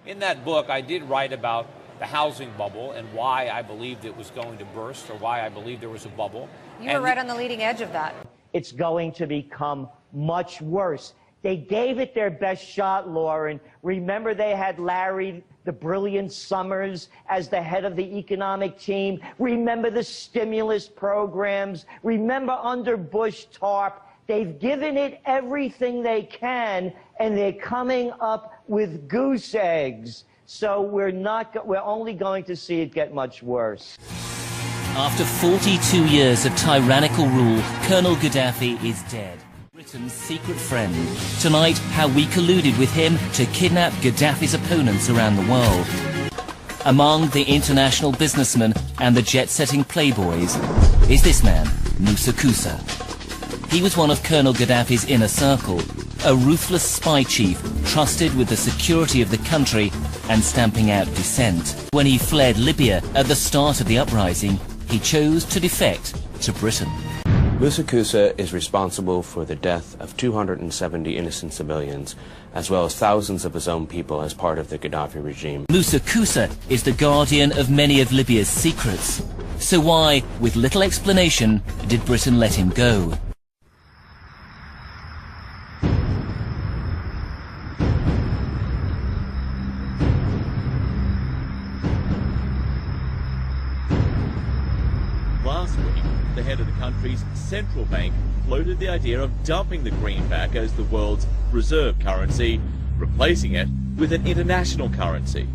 In that book, I did write about the housing bubble and why I believed it was going to burst, or why I believed there was a bubble. You were right on the leading edge of that. It's going to become much worse. They gave it their best shot, Lauren. Remember, they had Larry, the brilliant Summers, as the head of the economic team. Remember the stimulus programs. Remember under Bush TARP. They've given it everything they can, and they're coming up with goose eggs. So we're only going to see it get much worse. After 42 years of tyrannical rule, Colonel Gaddafi is dead. Britain's secret friend. Tonight, how we colluded with him to kidnap Gaddafi's opponents around the world. Among the international businessmen and the jet-setting playboys is this man, Moussa Koussa. He was one of Colonel Gaddafi's inner circle, a ruthless spy chief trusted with the security of the country and stamping out dissent. When he fled Libya at the start of the uprising, he chose to defect to Britain. Moussa Koussa is responsible for the death of 270 innocent civilians, as well as thousands of his own people as part of the Gaddafi regime. Moussa Koussa is the guardian of many of Libya's secrets. So why, with little explanation, did Britain let him go? Last week, the head of the country's central bank floated the idea of dumping the greenback as the world's reserve currency, replacing it with an international currency.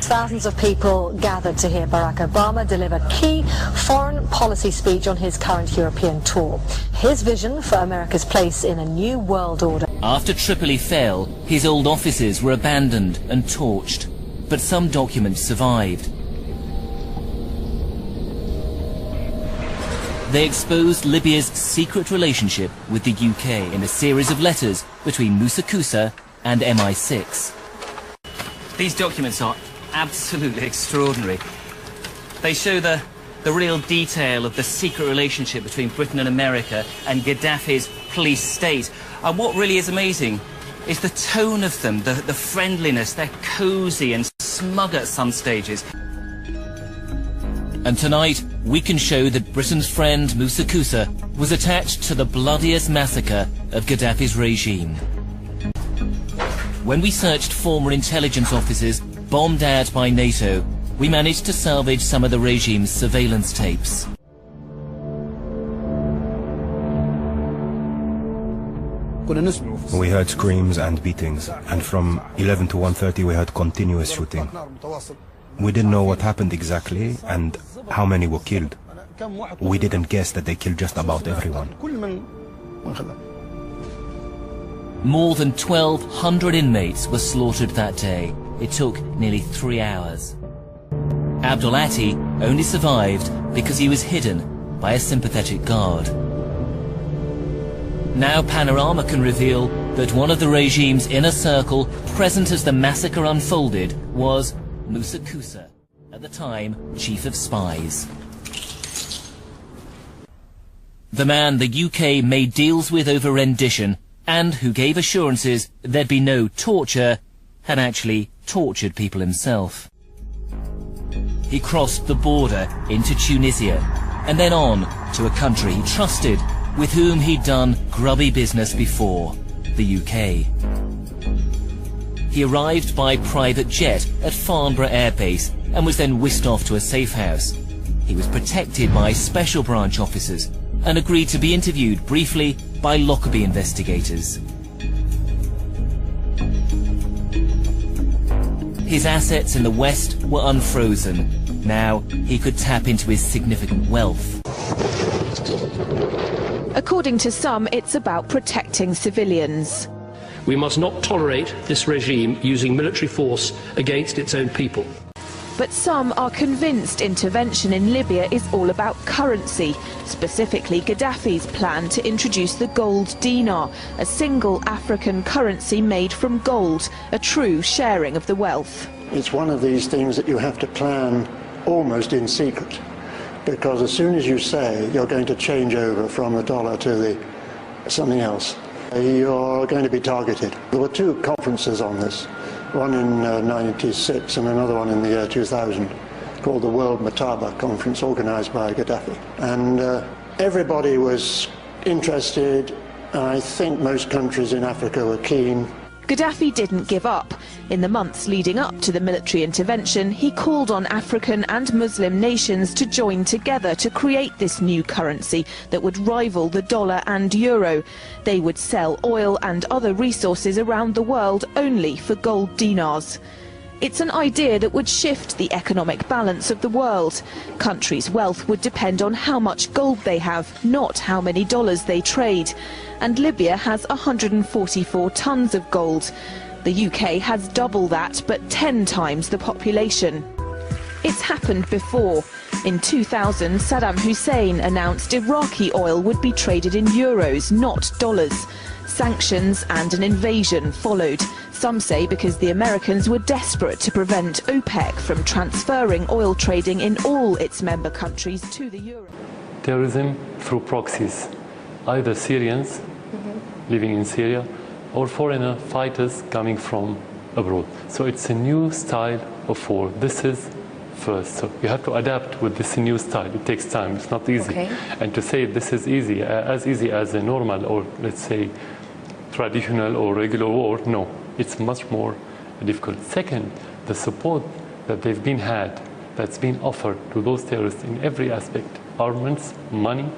Thousands of people gathered to hear Barack Obama deliver key foreign policy speech on his current European tour. His vision for America's place in a new world order. After Tripoli fell, his old offices were abandoned and torched, but some documents survived. They exposed Libya's secret relationship with the UK in a series of letters between Moussa Koussa and MI6. These documents are absolutely extraordinary. They show the real detail of the secret relationship between Britain and America and Gaddafi's police state. And what really is amazing is the tone of them, the friendliness. They're cosy and smug at some stages. And tonight, we can show that Britain's friend Moussa Koussa was attached to the bloodiest massacre of Gaddafi's regime. When we searched former intelligence offices bombed out by NATO, we managed to salvage some of the regime's surveillance tapes. We heard screams and beatings, and from 11 to 1:30 we heard continuous shooting. We didn't know what happened exactly and how many were killed. We didn't guess that they killed just about everyone. More than 1,200 inmates were slaughtered that day. It took nearly 3 hours. Abdul Ati only survived because he was hidden by a sympathetic guard. Now Panorama can reveal that one of the regime's inner circle, present as the massacre unfolded, was Moussa Koussa, at the time chief of spies. The man the UK made deals with over rendition and who gave assurances there'd be no torture, had actually tortured people himself. He crossed the border into Tunisia and then on to a country he trusted, with whom he'd done grubby business before, the UK. He arrived by private jet at Farnborough Air Base and was then whisked off to a safe house. He was protected by special branch officers and agreed to be interviewed briefly by Lockerbie investigators. His assets in the West were unfrozen. Now he could tap into his significant wealth. According to some, it's about protecting civilians. We must not tolerate this regime using military force against its own people. But some are convinced intervention in Libya is all about currency, specifically Gaddafi's plan to introduce the gold dinar, a single African currency made from gold, a true sharing of the wealth. It's one of these things that you have to plan almost in secret, because as soon as you say you're going to change over from the dollar to something else, you're going to be targeted. There were two conferences on this. one in 96 and another one in the year 2000, called the World Mataba Conference, organized by Gaddafi. And everybody was interested. I think most countries in Africa were keen. Gaddafi didn't give up. In the months leading up to the military intervention, he called on African and Muslim nations to join together to create this new currency that would rival the dollar and euro. They would sell oil and other resources around the world only for gold dinars. It's an idea that would shift the economic balance of the world. Countries' wealth would depend on how much gold they have, not how many dollars they trade. And Libya has 144 tons of gold. The UK has double that, but 10 times the population. It's happened before. In 2000, Saddam Hussein announced Iraqi oil would be traded in euros, not dollars. Sanctions and an invasion followed. Some say because the Americans were desperate to prevent OPEC from transferring oil trading in all its member countries to the euro. Terrorism through proxies, either Syrians living in Syria or foreigner fighters coming from abroad. So it's a new style of war. This is first. So you have to adapt with this new style. It takes time. It's not easy. Okay. And to say this is easy as a normal or let's say traditional or regular war, no. It's much more difficult. Second, the support that they've been had, that's been offered to those terrorists in every aspect, armaments, money,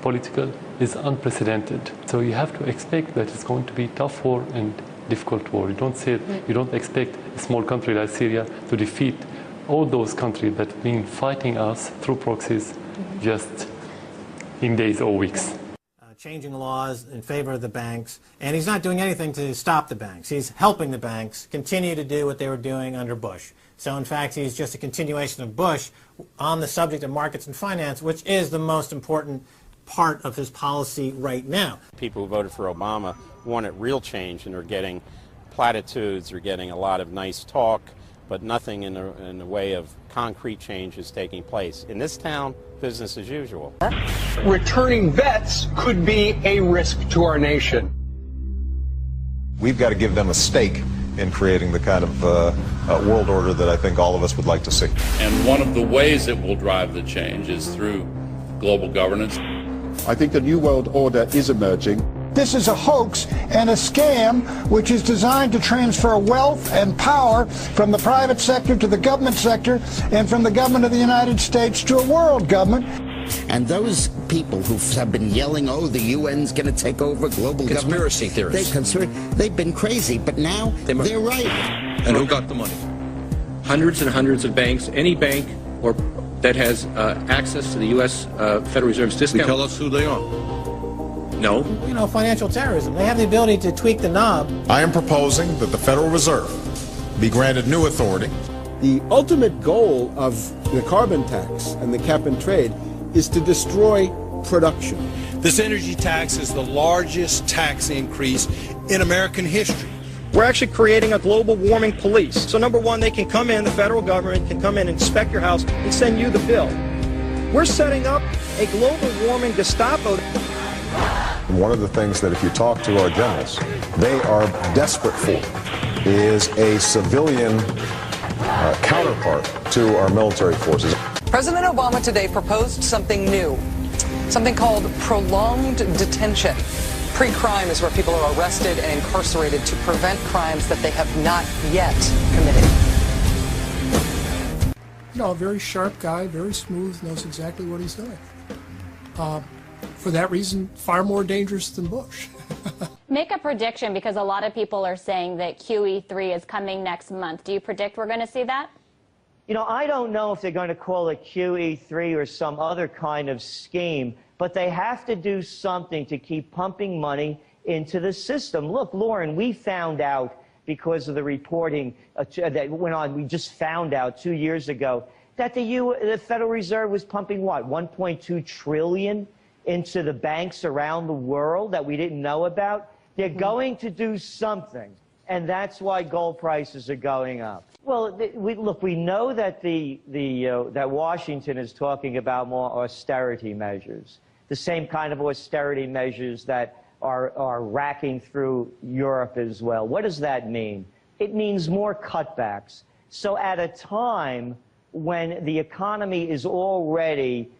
political, is unprecedented. So you have to expect that it's going to be tough war and difficult war. You don't expect a small country like Syria to defeat all those countries that have been fighting us through proxies just in days or weeks. Changing laws in favor of the banks, and he's not doing anything to stop the banks. He's helping the banks continue to do what they were doing under Bush. So in fact, he's just a continuation of Bush on the subject of markets and finance, which is the most important part of his policy right now. People who voted for Obama wanted real change, and are getting platitudes, are getting a lot of nice talk, but nothing in the way of concrete change is taking place. In this town, business as usual. Returning vets could be a risk to our nation. We've got to give them a stake in creating the kind of world order that I think all of us would like to see. And one of the ways it will drive the change is through global governance. I think a new world order is emerging. This is a hoax and a scam which is designed to transfer wealth and power from the private sector to the government sector and from the government of the United States to a world government. And those people who have been yelling, oh, the UN's going to take over global Conspiracy government. theorists. They've been crazy, but now they're right. And who got the money? Hundreds and hundreds of banks. Any bank or that has access to the U.S. Federal Reserve's discount. Tell us who they are. No. You know, financial terrorism. They have the ability to tweak the knob. I am proposing that the Federal Reserve be granted new authority. The ultimate goal of the carbon tax and the cap and trade is to destroy production. This energy tax is the largest tax increase in American history. We're actually creating a global warming police. So number one, they can come in, the federal government can come in and inspect your house and send you the bill. We're setting up a global warming Gestapo. One of the things that if you talk to our generals, they are desperate for is a civilian counterpart to our military forces. President Obama today proposed something new, something called prolonged detention. Pre-crime is where people are arrested and incarcerated to prevent crimes that they have not yet committed. You know, a very sharp guy, very smooth, knows exactly what he's doing. For that reason, far more dangerous than Bush. Make a prediction, because a lot of people are saying that QE3 is coming next month. Do you predict we're going to see that? You know, I don't know if they're going to call it QE3 or some other kind of scheme, but they have to do something to keep pumping money into the system. Look, Lauren, we found out because of the reporting that went on, we just found out 2 years ago that the Federal Reserve was pumping, what, $1.2 trillion into the banks around the world that we didn't know about. They're going to do something, and that's why gold prices are going up. Well, look, we know that that Washington is talking about more austerity measures, the same kind of austerity measures that are racking through Europe as well. What does that mean? it means more cutbacks. So at a time when the economy is already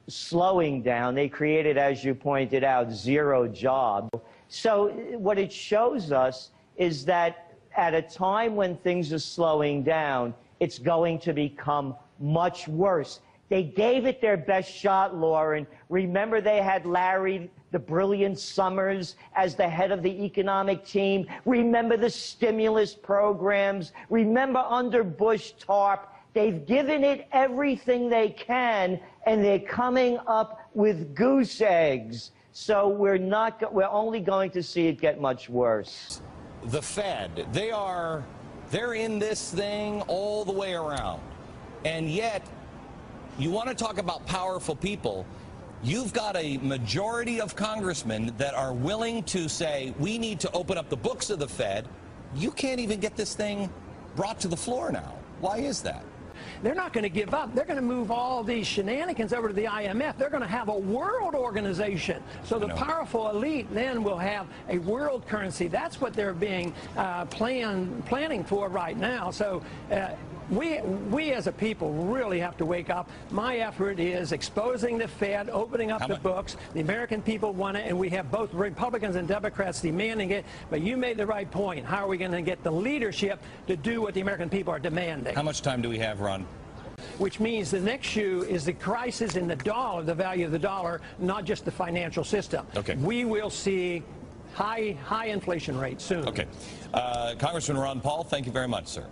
slowing down, they created, as you pointed out, 0 jobs. So what it shows us is that at a time when things are slowing down, it's going to become much worse. They gave it their best shot, Lauren. Remember, they had Larry, the brilliant Summers, as the head of the economic team. Remember the stimulus programs. Remember under Bush TARP. They've given it everything they can, and they're coming up with goose eggs. So we're only going to see it get much worse. The Fed, they're in this thing all the way around. And yet, you want to talk about powerful people, you've got a majority of congressmen that are willing to say, we need to open up the books of the Fed. You can't even get this thing brought to the floor now. Why is that? They're not going to give up. They're going to move all these shenanigans over to the IMF. They're going to have a world organization. So the powerful elite then will have a world currency. That's what they're being planning for right now. So we as a people really have to wake up. My effort is exposing the Fed, opening up the books. The American people want it, and we have both Republicans and Democrats demanding it. But you made the right point. How are we going to get the leadership to do what the American people are demanding? How much time do we have, Ron? Which means the next shoe is the crisis in the dollar, the value of the dollar, not just the financial system. Okay. We will see high inflation rates soon. Okay. Congressman Ron Paul, thank you very much, sir.